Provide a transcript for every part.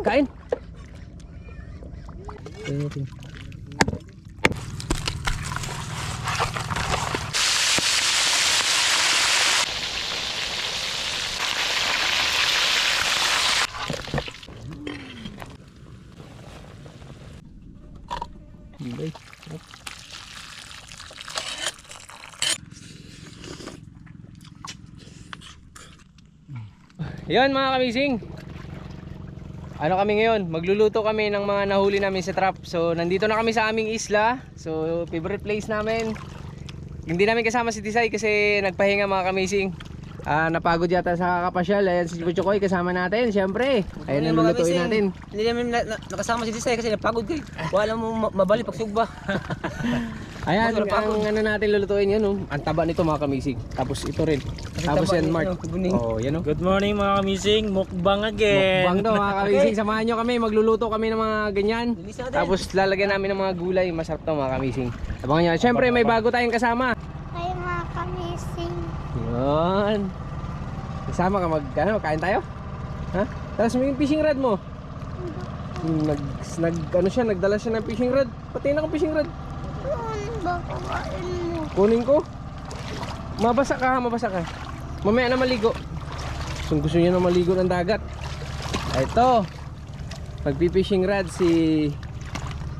Kain. Kain natin. Hindi. Yan mga kamising. Ano kami ngayon? Magluluto kami ng mga nahuli namin sa trap. So nandito na kami sa aming isla. So favorite place namin. Hindi namin kasama si Tisay kasi nagpahinga mga kamising. Napagod yata sa kapasyal. Ayan si Puchokoy kasama natin. Siyempre. Ayan ang lulutuin natin. Hindi namin nakasama si Tisay kasi napagod kayo. Wala mo mabalik pag sugba. Ayan ang ano natin lulutuin yan. Ang taba nito mga kamising. Tapos ito rin. Tapos yan Mark. Oh, yan. Good morning mga kamising, mukbang again. Mukbang daw mga kamising. Samahan nyo kami, magluluto kami ng mga ganyan. Tapos lalagyan namin ng mga gulay. Masarap to mga kamising. Abangan nyo. Siyempre may bago tayong kasama. Ay, mga kamising. Yan. Kasama ka magkain tayo? Ha? Tapos may fishing rod mo. Nagdala siya ng fishing rod. Pati na akong fishing rod. Baka kain mo. Kunin ko. Mabasa ka. Mamaya na maligo. Gusto niya na maligo ng dagat. Ito. Magpipishing rod si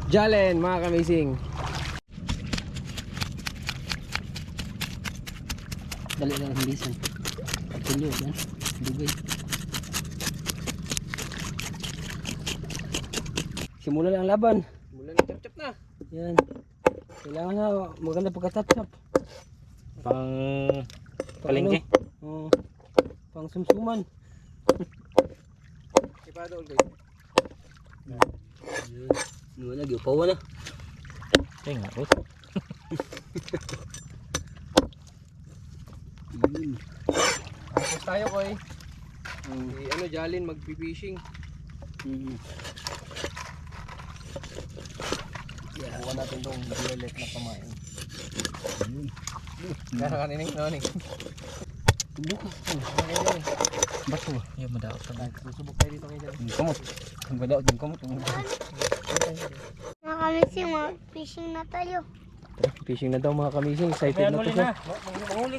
Jalen mga kamising. Dali lang ang bisan. Pagtulyo yan. Dugay. Simula lang ang laban. Mula na chap-chap na. Yan. Kailangan na maganda pagkatap-tap. Pang palengke. Oo. Pang sumsuman. Ipado ulit. Wala, giupawa na. Ay nga po. Tapos tayo koy. Si Jalen magpipishing. Bukan natin tong violet na kamain. Gana kanining noning. Bukas. Baso. Ay madaot ka. Susubok tayo dito kay Jalen. Kamot. Ang badaot din kamot. Mga kamising, mag-fishing na tayo. Fishing na daw mga kamising. Excited na to siya.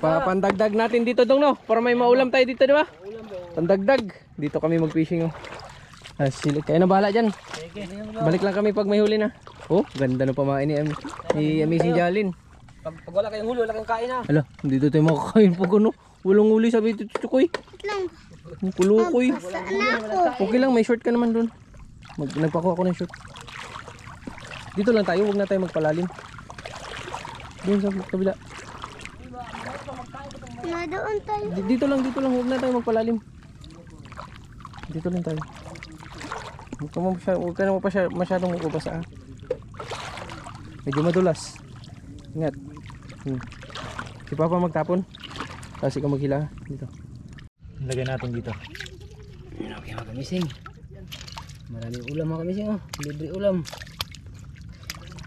Pandagdag natin dito dong no. Para may maulam tayo dito, di ba? Pandagdag. Dito kami mag-fishing oh. Kaya na bahala dyan. Balik lang kami pag may huli na. Oh, ganda ng pamain ni Amazing Jalen. Pag wala kayong huli, wala kayong kain na. Hala, dito tayo makakain pag ano. Walang huli sabi dito Chukoy. Wait lang. Kulukoy. Saan na ako? Okay lang, may short ka naman doon. Nagpakuha ako ng short. Dito lang tayo, huwag na tayo magpalalim. Doon sa kabila. Doon tayo. Dito lang, huwag na tayo magpalalim. Dito lang tayo. Huwag ka na masyadong magbabasa. Medyo madulas. Ingat. Si Papa magtapon. Tapos ikaw maghila dito. Lagyan natin dito. Okay mga kamising. Maraming ulam mga kamising oh. Libre ulam.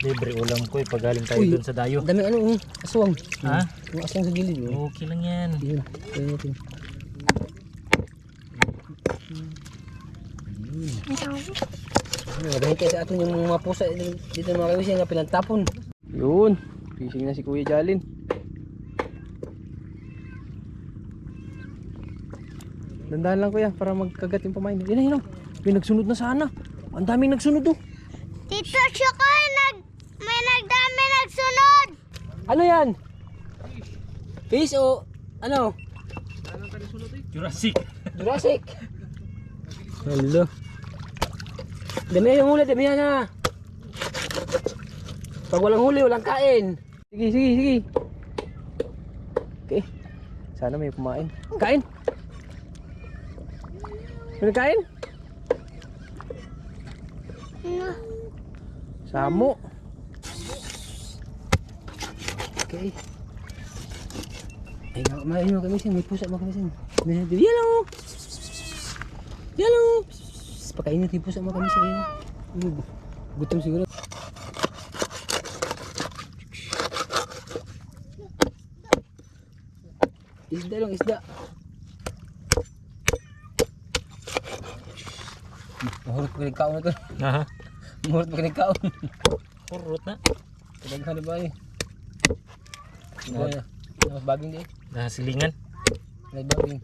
Libre ulam ko pag galing tayo doon sa dayo. Daming ano aswang. Ha? Yung aswang sa gilid oh. Okay lang yan. Yun. Kaya natin. Magaling kayo sa atin yung mga pusa dito mga kamising nga pinagtapon. Yun. Fishing na si Kuya Jalen. Dandahan lang kuya para magkagat yung pamain. Yun. May nagsunod na sana. Ang daming nagsunod oh. Tito Chokoy, may nagsunod. Ano yan? Fish o ano? Jurassic. Jurassic. Hello. Dami yung huli, dami na. Pag walang huli, walang kain. Sige. Okay. Sana may kumain. Kain. May kain? Samo. Okay. Ay, may kamising, may pusa mga kamising. Yellow! Yellow! Pakainin natin yung pusa mga kamising. Gutom siguro. Isda lang, isda. Mahurot pa kinikaon na to. Ha? Mahurot pa kinikaon. Kurot na. Kadaghan na ba eh. Mas baging di eh. Nasilingan. Mas baging.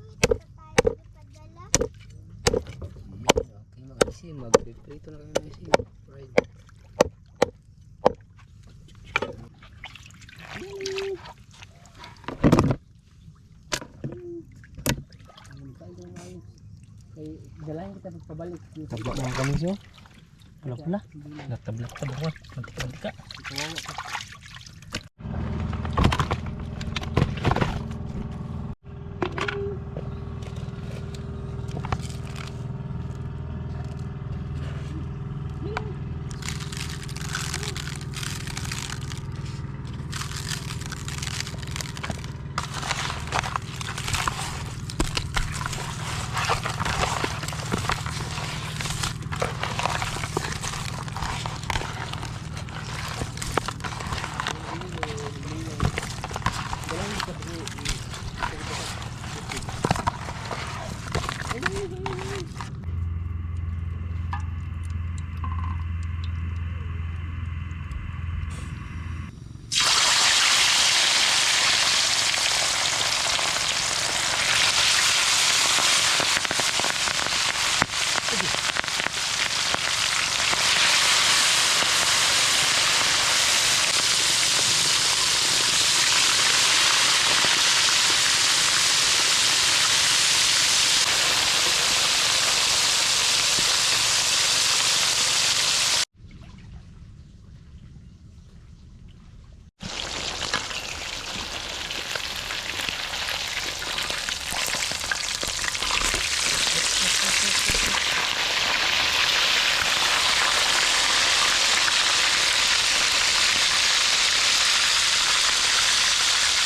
Okay mga isin. Mag-prito na kami mga isin. Right. Dalayan kita pagpabalik. Tabak mga kamis yun. Wala pala. Natablat-tabak mo. Mantika-mantika.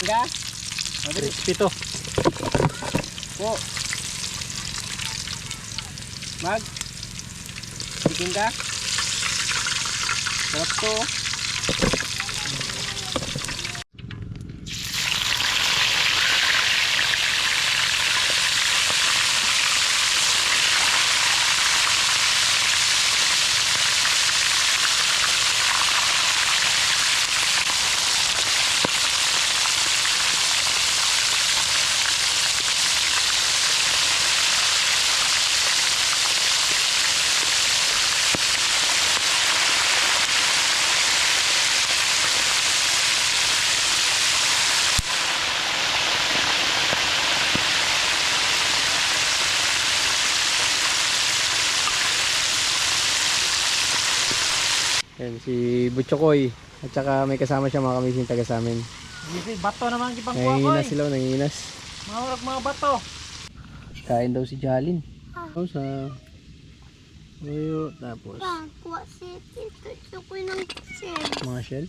Nga? Crispy to. Po. Mag. Bikin ka? Sarap to. Yan, si Butchokoy. At saka may kasama siya mga kamising taga sa amin. Bato naman kipang kuha ko Nanginginas eh. sila, nanginginas. Mga bato. Kain daw si Jalin. Sa uyo, tapos Kuha si Tito Chokoy ng shell. mga shell.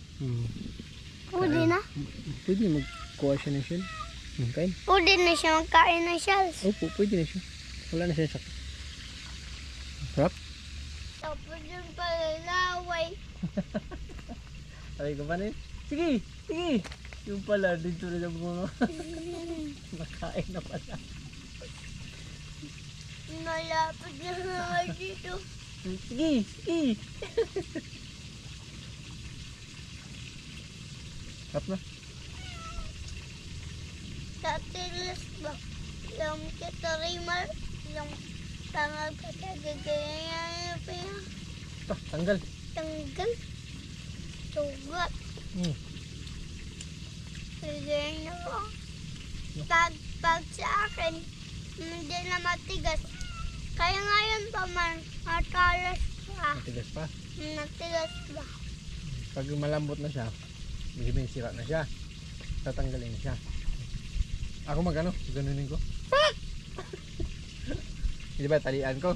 Pwede na? Pwede magkuha siya ng shell. Kain. Pwede na siya magkain ng shells. Opo, pwede na siya. Wala na siya sakit. Sarap. Tapos yung palalaway. Ay ko pa rin. Sige, sige. Yung pala, dito na yung mga makain na pala. Malapit na nga dito. Sige, sige. Sarap na. Tatilas ba? Yung kitarimal. Yung tangag katagagayan pa yan. Ito, tanggal. Tanggal. Tugat. Ganyan na ba? Pag sa akin, hindi na matigas. Kaya ngayon pa man, matalas pa. Matigas pa. Matigas pa. Pag malambot na siya, magiging sira na siya. Tatanggalin na siya. Ako magano, ganunin ko. Hindi ba talian ko?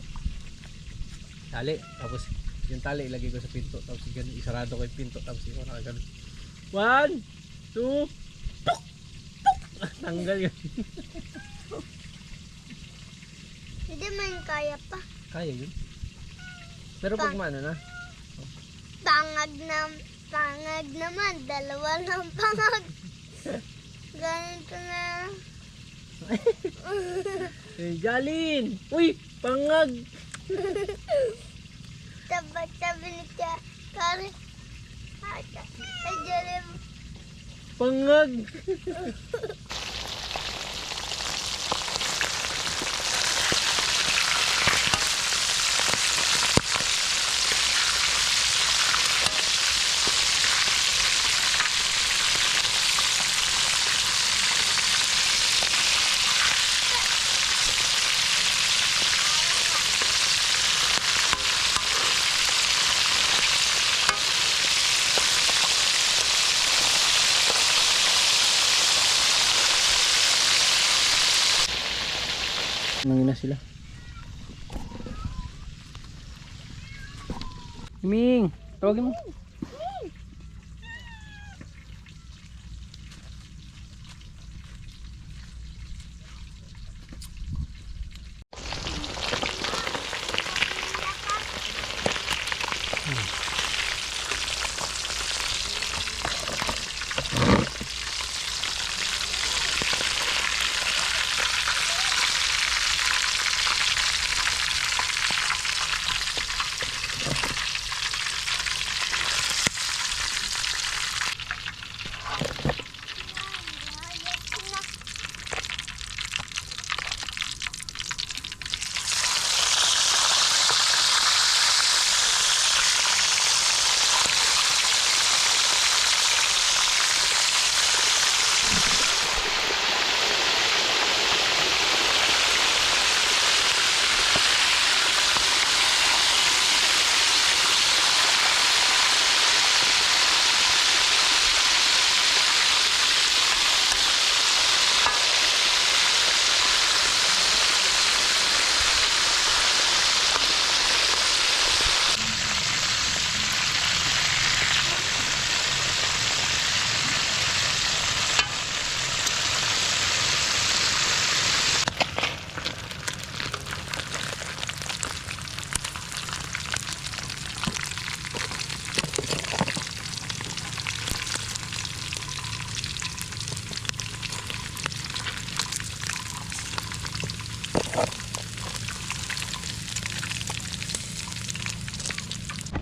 Tali, tapos yung tali ilagay ko sa pinto, tapos ganun, isarado ko yung pinto, tapos ikaw nakaganon. 1, 2, tuk! Tanggal yun. Hindi man kaya pa. Kaya yun. Pero pag maano na, Pangag naman, dalawa ng pangag. Ganito na. eh, Jalin! Uy! Pangag! Dari. Ay, dilim. Pangag. Nangina sila. Ming, tawagin mo.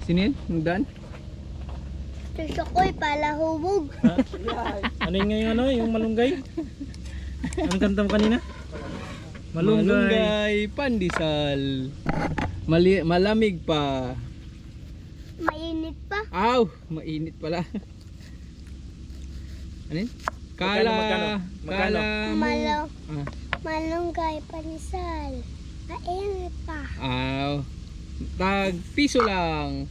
Sino yun? Nagdaan? Gusto ko'y palahubog. Ano yung ngayon ano? Yung malunggay? Anong kanta mo kanina? Malunggay, pandesal. Malamig pa. Mainit pa. Aw, mainit pala. Ano yun? Kala, Magkano? kala mo. Ah, Malunggay, panisal. Mainit pa. aw. Tag piso lang.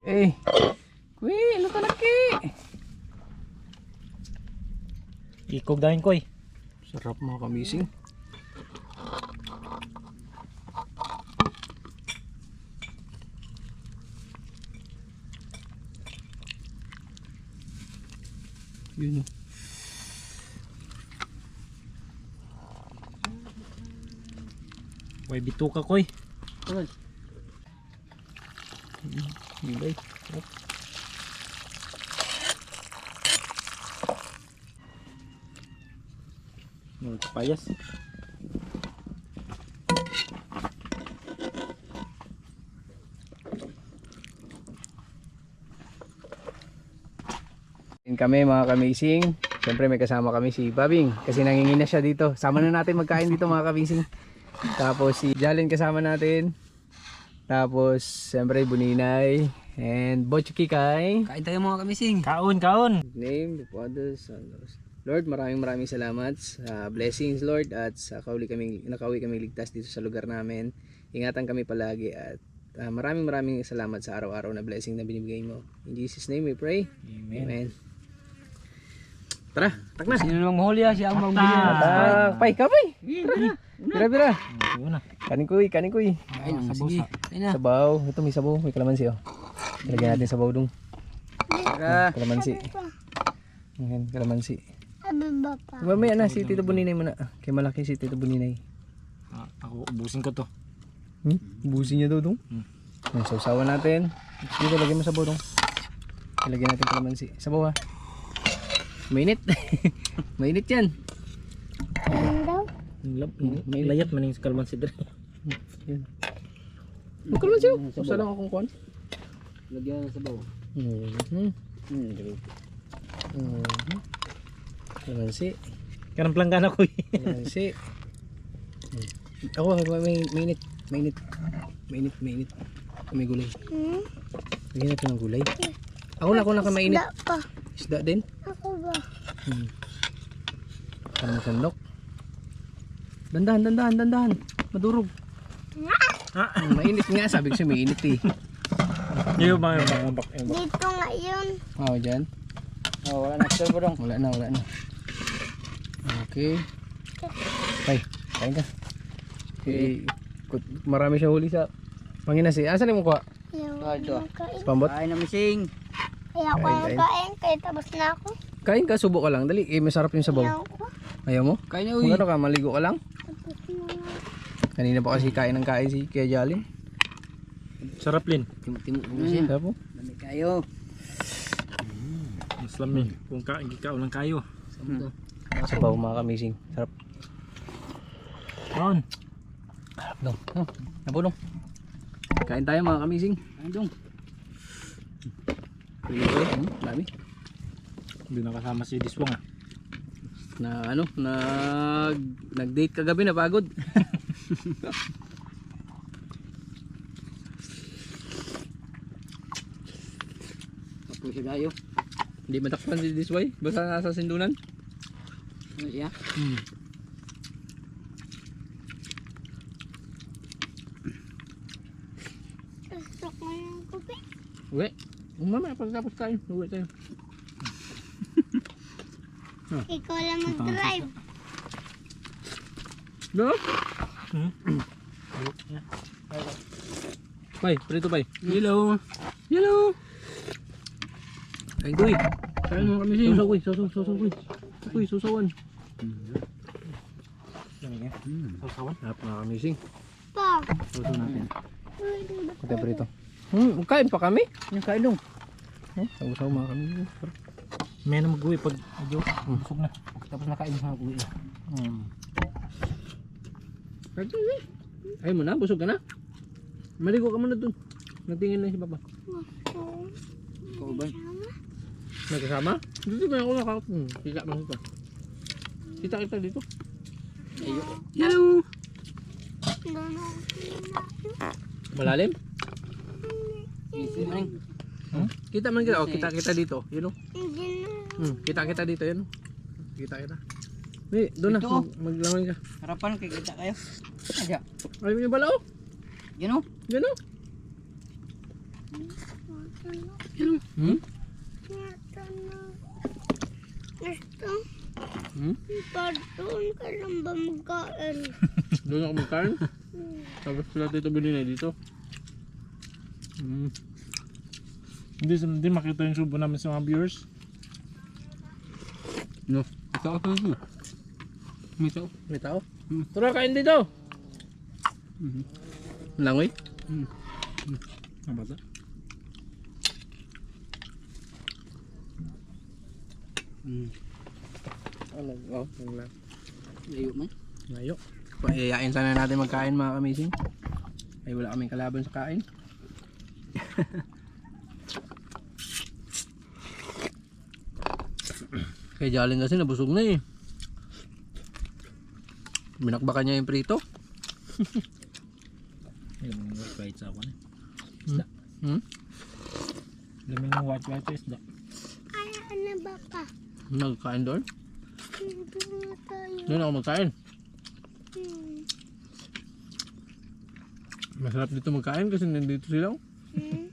Eh, kuy, ano ka laki? Kog dahil ko eh. Sarap mga kamising. Yun oh. Way bituka ko eh. Gulay. Mga kapayas. Kami mga kamising. Siyempre may kasama kami si Babing kasi nangingin na siya dito. Sama na natin magkain dito mga kamising. Tapos si Jalen kasama natin. Tapos siyempre Buninay and Butch Kikay. Kain tayo mga kamising. Kaon, kaon. Name the Father, Son, Lord, maraming salamat sa blessings Lord at sa nakauwi kaming ligtas dito sa lugar namin. Ingatan kami palagi at maraming salamat sa araw-araw na blessing na binibigay mo. In Jesus name we pray. Amen. Tara, tak na. Sino namang mahuli siya ang magbigay. Pay, kapay. Bira. Yun na. Kanin kuy. Kain na, sige. Kain na. Sabaw. Ito may sabaw. May kalamansi oh. Ilagyan natin sabaw dong. Tara. Kalamansi. Ayan, kalamansi. Abi ba pa? Mamaya na si Tito Buninay muna. Kay malaki si Tito Buninay. Ako ubusin ko to. Busin niya daw dong. Ang sausawan natin. Dito lagyan mo sabaw dong. Ilagyan natin kalamansi. Sabaw ha. Mainit. Mainit yan. Ano daw? Mainit. Layat man yung kalman si Dre. Yan. Huwag kalamansi oh. Usa lang akong kuhan. Lagyan ng sabaw. Kalamansi. Kanang planggana ko eh. Kalamansi. Ako mainit. Mainit. May gulay. Lagyan natin ng gulay. Ako na mainit. Isda pa. Isda din. Ako ba? Parang sandok. Dandahan. Madurog. Mainit nga. Sabi ko siya mainit eh. Yung mga Dito nga yun. Dyan. Oh, wala na. Servo dong. Wala na. Okay. Ay, kain ka. Marami siya huli sa Panginas eh. Asan mo kuha? Ito. Sa pambot? Kain na mising. Ayaw ko yung kain. Kaya tapos na ako. Kain ka, subo ka lang. Dali, masarap yung sabaw. Ayaw ko. Ayaw mo? Kain na Kung uy. ano ka, maligo ka lang? Tapos na nga. Kanina pa kasi kain si Kuya Jalen. sarap lin. Timo mo siya. Sarap po. Dami kayo. Mas lami. Kung gikaon lang kayo. Sabaw mga kamising. Sarap. Kaon. Sarap daw. Napulong. Kain tayo mga kamising. Kain dong. Dami. Hindi nakasama si Diswang ah. Nag-date kagabi na pagod. Tapos siya gayo. Hindi matakpan si Disway. Basta nasa sindunan. Ano siya? Gusto ko yung kape. Uwi. Mamaya pagkatapos kain. Uwi tayo. Ikaw lang mag-drive. No? Yeah. Pay, prito pay. Hello. Hello. Kain kuy. Kain mo kami siya. Susaw kuy. Susaw kuy. Kuy, susawan. Sasawan. Harap mga kamising. Pa. Susaw natin. Kunti prito. Kain pa kami. Yung kain dong. Susaw mga kamising. May na mag-uwi pag medyo busog na. Tapos nakain sa uwi. Ay mo na, busog ka na. Maligo ka muna dun. Nagtingin lang si Papa. Ikaw ba? Nagkasama? Dito ba ako nakakapun? Kita mo dito. Kita dito. Hello. Malalim? Easy man. Kita man kita. Oh, kita dito. Yun o. Hindi na. Kita dito. Yun o. Kita. Hey, doon na. Dito, oh. Maglangoy ka. Harapan kay kita kayo. Aja. Ay, may bala o. Yan o. Yan o. Gusto. Doon ka lang ba magkain? Doon ako magkain. Tapos sila Tito Benigay dito. Hindi makita yung subo namin sa mga viewers. No, ikaw ako ito. May tao. Tara, kain dito. Langoy? Ang bata. Ano? Oh, lang. Layo man. Layo. Paiyayain sana natin magkain mga kamising. Ay wala kaming kalaban sa kain. Kay Jalen kasi nabusog na eh. Binakbakan niya yung prito. Yung white sa ako na. Lamig ng white isda. Ano ba ka? Nagkain doon? Doon na tayo. Doon ako magkain. Hmm. Masarap dito magkain kasi nandito sila. Hmm.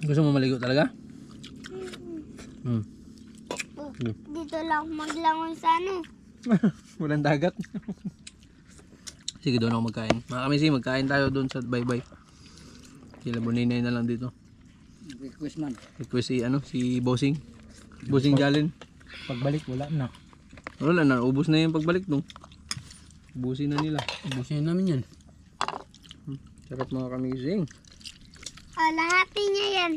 Gusto mo maligo talaga? Oh, dito lang ako maglangon sa ano. Walang dagat. Sige, doon ako magkain. Mga kamising, magkain tayo doon sa Baybay. Sila Boninay na lang dito. Request man. Request si Bossing. Bossing Jalen. Pagbalik wala na. Wala na, ubos na yung pagbalik nung. Ubusin na nila. Ubusin namin yan. Sarap mga kamising. Lahatin niya yan.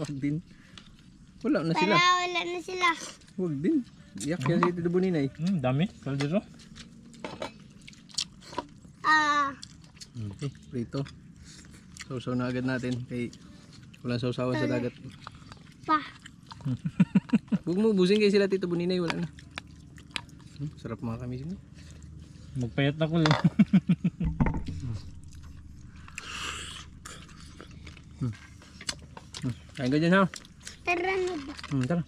Wag din. Wala na sila. Para wala na sila. Wag din. Iyak yan si Tito Boninay. Dami. Kaldero. Okay, prito. Sausaw na agad natin. Kay walang sausawan sa dagat. Pa. Huwag mo ubusin kay sila Tito Boninay. Wala na. Sarap mga kamising. Magpayat na ko lang. Kain ka dyan ha. Tara na ba? Tara.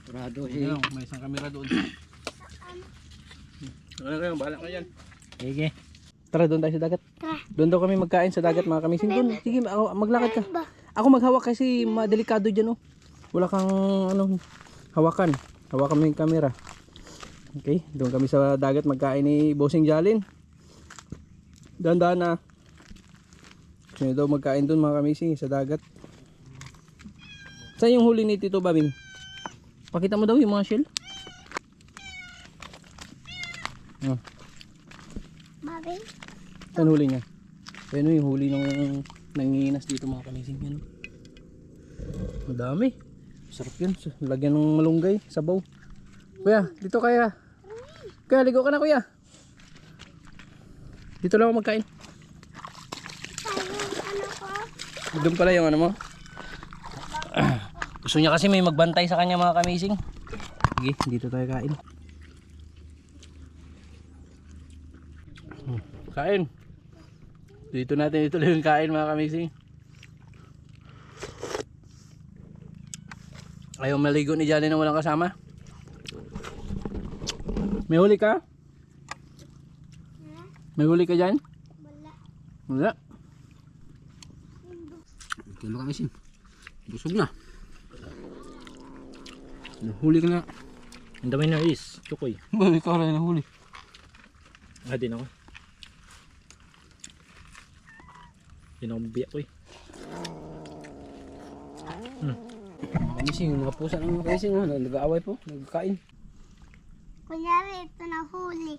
Kurado Ayun, may isang kamera doon. Ano kayo, bahala ka dyan. Sige. Tara, doon tayo sa dagat. Tara. Doon daw kami magkain sa dagat mga kamising. Doon, sige, maglakad ka. Ba? Ako maghawak kasi madelikado dyan oh. Wala kang hawakan. Hawakan mo yung camera. Okay, doon kami sa dagat magkain ni Bossing Jalen. Dahan-dahan na. Gusto nyo daw magkain doon mga kamising sa dagat. Saan yung huli ni Tito Babing? Pakita mo daw yung mga shell. Babing? Saan huli niya? Ayun yung huli ng nanginginas dito mga kamising. Yan. Madami. Sarap yun. Lagyan ng malunggay, sabaw. Kuya, dito kaya. Kuya, ligo ka na kuya. Dito lang ako magkain. Ano ko? Doon pala yung ano mo. Gusto niya kasi may magbantay sa kanya mga kamising. Sige, dito tayo kain. Kain. Dito natin ituloy yung kain mga kamising. Ayaw maligo ni Jalen na walang kasama. May huli ka? May huli ka dyan? Wala. Wala. Kilo kami sim. Busog na. Huli ka na. Ang dami na is. Chukoy. Ikaw rin nahuli. Din ako. Din ako mabiyak ko eh. Kamising, yung mga pusa ng mga kamising nag-aaway po, nagkain. Kunyari, ito na huli.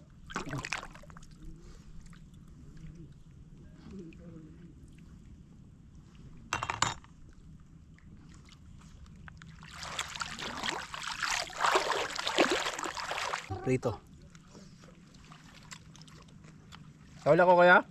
Prito. Kawala ko kaya?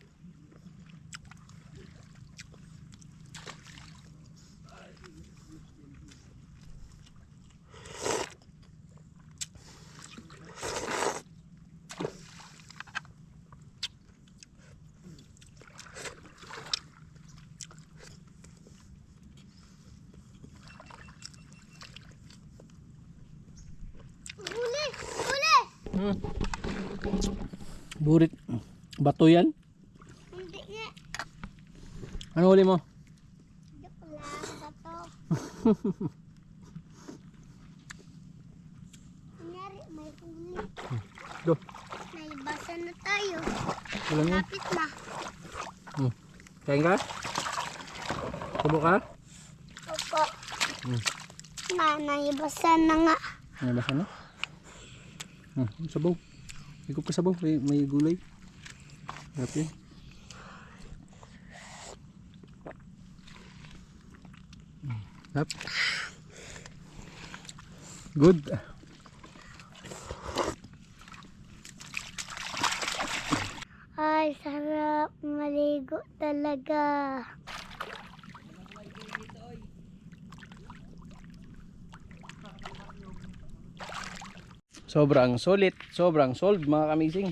Huli! Huli! Burit. Bato yan? Hindi nga. Ano huli mo? Joke lang. Bato. Go. Naibasa na tayo. Alam niyo. Lapit na. Kain ka? Subo ka? Opo. Hmm. Naibasa na nga. Ano ba sana? Sabaw. Higop ka sabaw. May gulay. Harap yun. Harap. Good. Ay, sarap. Maligo talaga. Sobrang solid, sobrang solid mga kamising.